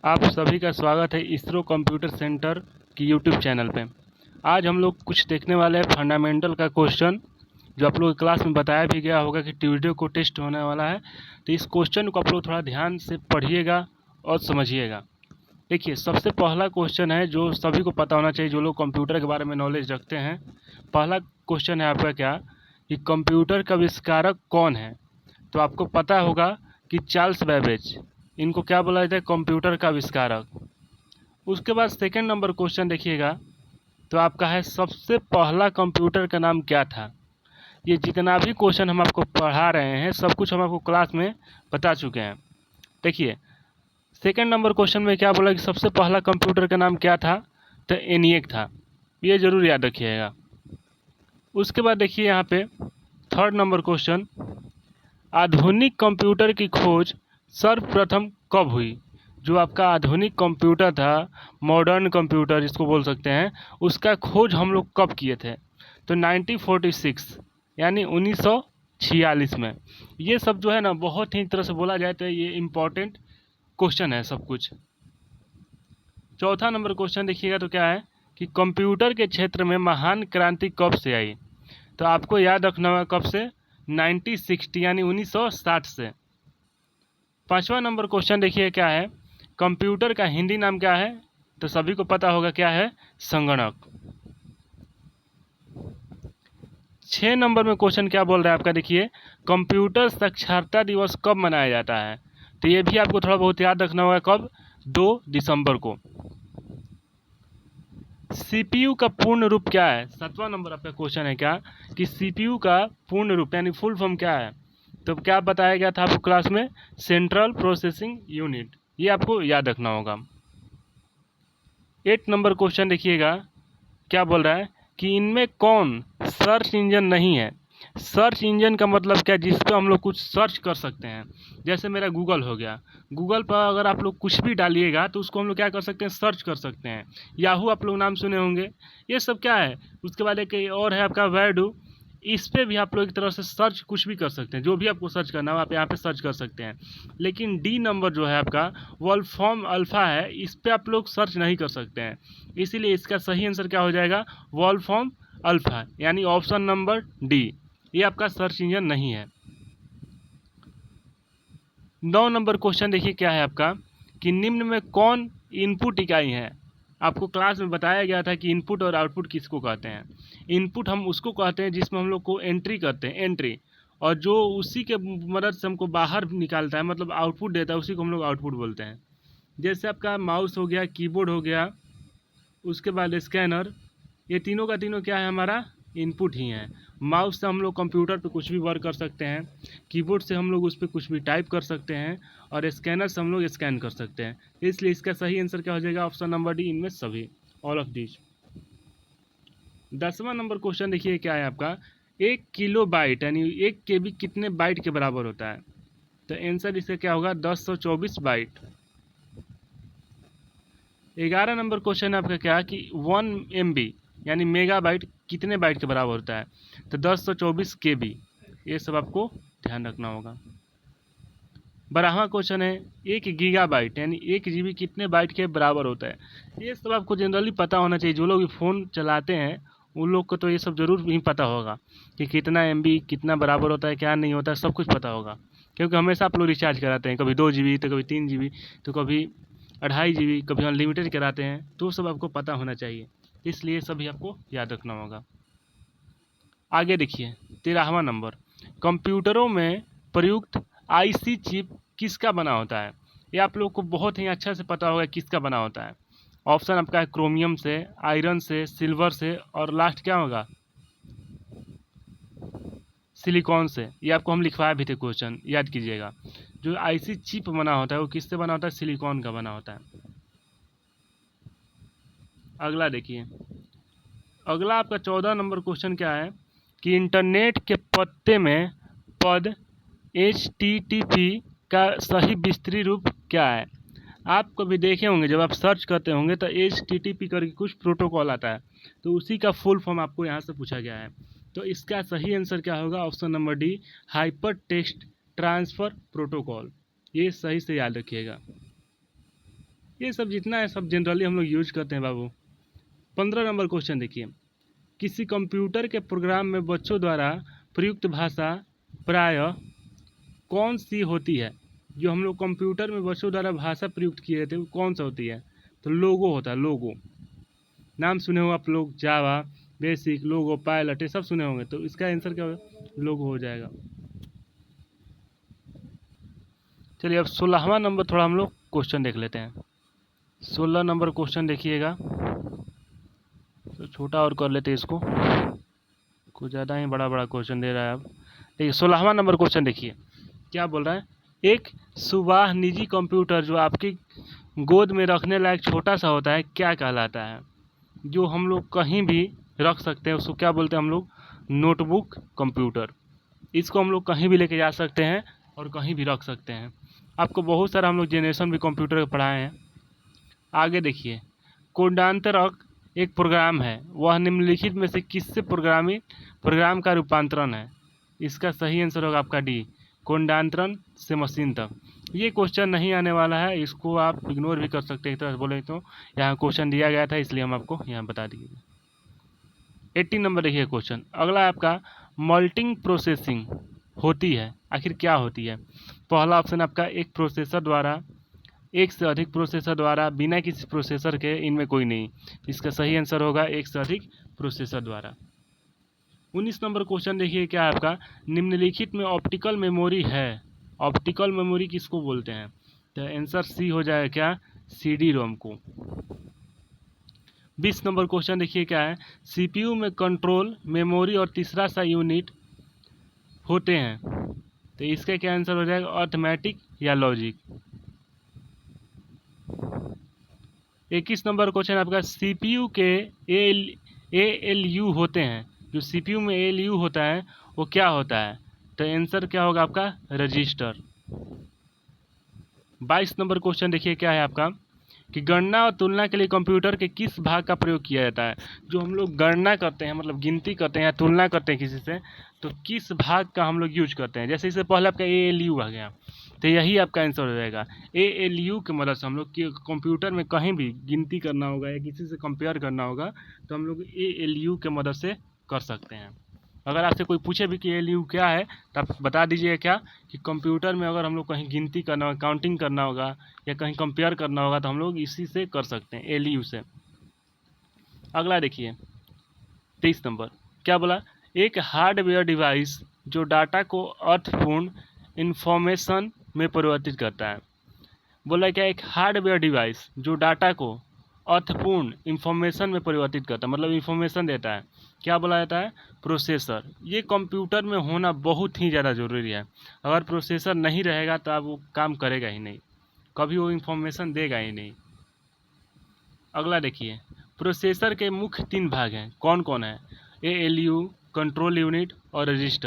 आप सभी का स्वागत है इसरो कंप्यूटर सेंटर की यूट्यूब चैनल पे। आज हम लोग कुछ देखने वाले हैं फंडामेंटल का क्वेश्चन, जो आप लोग की क्लास में बताया भी गया होगा कि ट्यूसडे को टेस्ट होने वाला है। तो इस क्वेश्चन को आप लोग थोड़ा ध्यान से पढ़िएगा और समझिएगा। देखिए, सबसे पहला क्वेश्चन है जो सभी को पता होना चाहिए, जो लोग कंप्यूटर के बारे में नॉलेज रखते हैं। पहला क्वेश्चन है आपका क्या, कि कंप्यूटर का आविष्कारक कौन है। तो आपको पता होगा कि चार्ल्स बेबेज, इनको क्या बोला जाता है, कंप्यूटर का आविष्कारक। उसके बाद सेकंड नंबर क्वेश्चन देखिएगा, तो आपका है सबसे पहला कंप्यूटर का नाम क्या था। ये जितना भी क्वेश्चन हम आपको पढ़ा रहे हैं सब कुछ हम आपको क्लास में बता चुके हैं। देखिए, सेकंड नंबर क्वेश्चन में क्या बोला कि सबसे पहला कंप्यूटर का नाम क्या था, तो एनिएक था। ये जरूर याद रखिएगा। उसके बाद देखिए यहाँ पे थर्ड नंबर क्वेश्चन, आधुनिक कंप्यूटर की खोज सर्वप्रथम कब हुई। जो आपका आधुनिक कंप्यूटर था, मॉडर्न कंप्यूटर जिसको बोल सकते हैं, उसका खोज हम लोग कब किए थे, तो 1946 यानी 1946 में। ये सब जो है ना, बहुत ही तरह से बोला जाए तो ये इम्पोर्टेंट क्वेश्चन है सब कुछ। चौथा नंबर क्वेश्चन देखिएगा तो क्या है कि कंप्यूटर के क्षेत्र में महान क्रांति कब से आई। तो आपको याद रखना होगा कब से, 1960 यानी 1960 से। पांचवा नंबर क्वेश्चन देखिए क्या है, कंप्यूटर का हिंदी नाम क्या है, तो सभी को पता होगा क्या है, संगणक। 6 नंबर में क्वेश्चन क्या बोल रहा है आपका, देखिए कंप्यूटर साक्षरता दिवस कब मनाया जाता है। तो ये भी आपको थोड़ा बहुत याद रखना होगा, कब, 2 दिसंबर को। सीपीयू का पूर्ण रूप क्या है। 7वां नंबर आपका क्वेश्चन है क्या, कि सीपीयू का पूर्ण रूप यानी फुल फॉर्म क्या है। तो क्या बताया गया था आपको क्लास में, सेंट्रल प्रोसेसिंग यूनिट। ये आपको याद रखना होगा। 8 नंबर क्वेश्चन देखिएगा क्या बोल रहा है, कि इनमें कौन सर्च इंजन नहीं है। सर्च इंजन का मतलब क्या, जिस पर हम लोग कुछ सर्च कर सकते हैं। जैसे मेरा गूगल हो गया, गूगल पर अगर आप लोग कुछ भी डालिएगा तो उसको हम लोग क्या कर सकते हैं, सर्च कर सकते हैं। याहू आप लोग नाम सुने होंगे, ये सब क्या है। उसके बाद एक और है आपका वैडू, इस पे भी आप लोग एक तरह से सर्च कुछ भी कर सकते हैं। जो भी आपको सर्च करना हो आप यहाँ पे सर्च कर सकते हैं। लेकिन डी नंबर जो है आपका वोल्फ्राम अल्फ़ा है, इस पे आप लोग सर्च नहीं कर सकते हैं। इसीलिए इसका सही आंसर क्या हो जाएगा, वोल्फ्राम अल्फ़ा यानी ऑप्शन नंबर डी, ये आपका सर्च इंजन नहीं है। 9 नंबर क्वेश्चन देखिए क्या है आपका, कि निम्न में कौन इनपुट इकाई है। आपको क्लास में बताया गया था कि इनपुट और आउटपुट किसको कहते हैं। इनपुट हम उसको कहते हैं जिसमें हम लोग को एंट्री करते हैं, एंट्री, और जो उसी के मदद से हमको बाहर निकालता है, मतलब आउटपुट देता है, उसी को हम लोग आउटपुट बोलते हैं। जैसे आपका माउस हो गया, कीबोर्ड हो गया, उसके बाद स्कैनर, ये तीनों का तीनों क्या है, हमारा इनपुट ही है। माउस से हम लोग कंप्यूटर पे कुछ भी वर्क कर सकते हैं, कीबोर्ड से हम लोग उस पर कुछ भी टाइप कर सकते हैं, और स्कैनर से हम लोग स्कैन कर सकते हैं। इसलिए इसका सही आंसर क्या हो जाएगा, ऑप्शन नंबर डी, इनमें सभी, ऑल ऑफ दीज। 10वां नंबर क्वेश्चन देखिए क्या है आपका, 1 किलो बाइट यानी 1 KB कितने बाइट के बराबर होता है। तो आंसर इसका क्या होगा, 1024 बाइट। 11 नंबर क्वेश्चन है आपका क्या, कि 1 MB यानी मेगाबाइट कितने बाइट के बराबर होता है। तो 1024 KB। ये सब आपको ध्यान रखना होगा। 12वां क्वेश्चन है, 1 गीगाबाइट यानी 1 GB कितने बाइट के बराबर होता है। ये सब आपको जनरली पता होना चाहिए। जो लोग भी फ़ोन चलाते हैं उन लोग को तो ये सब ज़रूर ही पता होगा कि कितना MB कितना बराबर होता है, क्या नहीं होता है, सब कुछ पता होगा। क्योंकि हमेशा आप लोग रिचार्ज कराते हैं, कभी 2 GB तो कभी 3 GB तो कभी 2.5 GB, कभी अनलिमिटेड कराते हैं, तो सब आपको पता होना चाहिए। इसलिए सभी आपको याद रखना होगा। आगे देखिए 13वां नंबर, कंप्यूटरों में प्रयुक्त IC चिप किसका बना होता है। ये आप लोग को बहुत ही अच्छा से पता होगा किसका बना होता है। ऑप्शन आपका है क्रोमियम से, आयरन से, सिल्वर से, और लास्ट क्या होगा, सिलिकॉन से। ये आपको हम लिखवाए भी थे क्वेश्चन, याद कीजिएगा। जो IC चिप बना होता है वो किससे बना होता है, सिलिकॉन का बना होता है। अगला देखिए, अगला आपका 14 नंबर क्वेश्चन क्या है, कि इंटरनेट के पते में पद HTTP का सही विस्तृत रूप क्या है। आप कभी देखे होंगे जब आप सर्च करते होंगे तो HTTP करके कुछ प्रोटोकॉल आता है, तो उसी का फुल फॉर्म आपको यहाँ से पूछा गया है। तो इसका सही आंसर क्या होगा, option number D, hyper text transfer protocol. ये सही से याद रखिएगा। ये सब जितना है सब जनरली हम लोग यूज करते हैं बाबू। 15 नंबर क्वेश्चन देखिए, किसी कंप्यूटर के प्रोग्राम में बच्चों द्वारा प्रयुक्त भाषा प्रायः कौन सी होती है? जो हम लोग कंप्यूटर में बच्चों द्वारा भाषा प्रयुक्त किए जाते हैं वो कौन सा होती है? तो लोगो होता है, लोगो। नाम सुने हो आप लोग, जावा, बेसिक, लोगो, पायलट, ये सब सुने होंगे, तो इसका आंसर क्या होगा? लोगो हो जाएगा। चलिए अब 16वां नंबर थोड़ा हम लोग क्वेश्चन देख लेते हैं। 16 नंबर क्वेश्चन देखिएगा, तो छोटा और कर लेते हैं इसको, कुछ ज़्यादा ही बड़ा बड़ा क्वेश्चन दे रहा है अब। देखिए 16वां नंबर क्वेश्चन देखिए क्या बोल रहा है। एक सुवाह निजी कंप्यूटर जो आपकी गोद में रखने लायक छोटा सा होता है क्या कहलाता है? जो हम लोग कहीं भी रख सकते हैं उसको क्या बोलते हैं हम लोग? Notebook computer. इसको हम लोग कहीं भी लेके जा सकते हैं और कहीं भी रख सकते हैं। आपको बहुत सारा हम लोग जनरेशन भी कंप्यूटर पढ़ाए हैं। आगे देखिए, कोडांतरक एक प्रोग्राम है, वह निम्नलिखित में से किससे प्रोग्राम का रूपांतरण है? इसका सही आंसर होगा आपका डी, कोडांतरण से मशीन तक। ये क्वेश्चन नहीं आने वाला है, इसको आप इग्नोर भी कर सकते हैं एक तरह से बोले तो। यहाँ क्वेश्चन दिया गया था इसलिए हम आपको यहाँ बता दिए। 18 नंबर देखिए क्वेश्चन, अगला है आपका मल्टिंग प्रोसेसिंग होती है, आखिर क्या होती है? पहला ऑप्शन आपका एक प्रोसेसर द्वारा, एक से अधिक प्रोसेसर द्वारा, बिना किसी प्रोसेसर के, इनमें कोई नहीं। इसका सही आंसर होगा एक से अधिक प्रोसेसर द्वारा। 19 नंबर क्वेश्चन देखिए क्या है आपका, निम्नलिखित में ऑप्टिकल मेमोरी है, ऑप्टिकल मेमोरी किसको बोलते हैं? तो आंसर सी हो जाएगा क्या, CD रोम को। 20 नंबर क्वेश्चन देखिए क्या है, CPU में कंट्रोल, मेमोरी और तीसरा सा यूनिट होते हैं, तो इसका क्या आंसर हो जाएगा, अर्थमेटिक या लॉजिक। 21 नंबर क्वेश्चन आपका, CPU के ALU होते हैं, जो CPU में ALU होता है वो क्या होता है? तो आंसर क्या होगा आपका, रजिस्टर। 22 नंबर क्वेश्चन देखिए क्या है आपका, कि गणना और तुलना के लिए कंप्यूटर के किस भाग का प्रयोग किया जाता है? जो हम लोग गणना करते हैं, मतलब गिनती करते हैं या तुलना करते हैं किसी से, तो किस भाग का हम लोग यूज करते हैं? जैसे इससे पहले आपका ALU आ गया, तो यही आपका आंसर हो जाएगा। ALU की मदद से हम लोग कंप्यूटर में कहीं भी गिनती करना होगा या किसी से कंपेयर करना होगा तो हम लोग ALU के मदद से कर सकते हैं। अगर आपसे कोई पूछे भी कि ALU क्या है तो आप बता दीजिए क्या, कि कंप्यूटर में अगर हम लोग कहीं गिनती करना होगा, काउंटिंग करना होगा या कहीं कंपेयर करना होगा तो हम लोग इसी से कर सकते हैं, ALU से। अगला देखिए 23 नंबर क्या बोला, एक हार्डवेयर डिवाइस जो डाटा को अर्थपूर्ण इंफॉर्मेशन में परिवर्तित करता है। बोला क्या, एक हार्डवेयर डिवाइस जो डाटा को अर्थपूर्ण इंफॉर्मेशन में परिवर्तित करता है, मतलब इंफॉर्मेशन देता है, क्या बोला जाता है, प्रोसेसर। ये कंप्यूटर में होना बहुत ही ज़्यादा ज़रूरी है। अगर प्रोसेसर नहीं रहेगा तो अब वो काम करेगा ही नहीं, कभी वो इंफॉर्मेशन देगा ही नहीं। अगला देखिए, प्रोसेसर के मुख्य 3 भाग हैं, कौन कौन है? ALU, कंट्रोल यूनिट और रजिस्टर।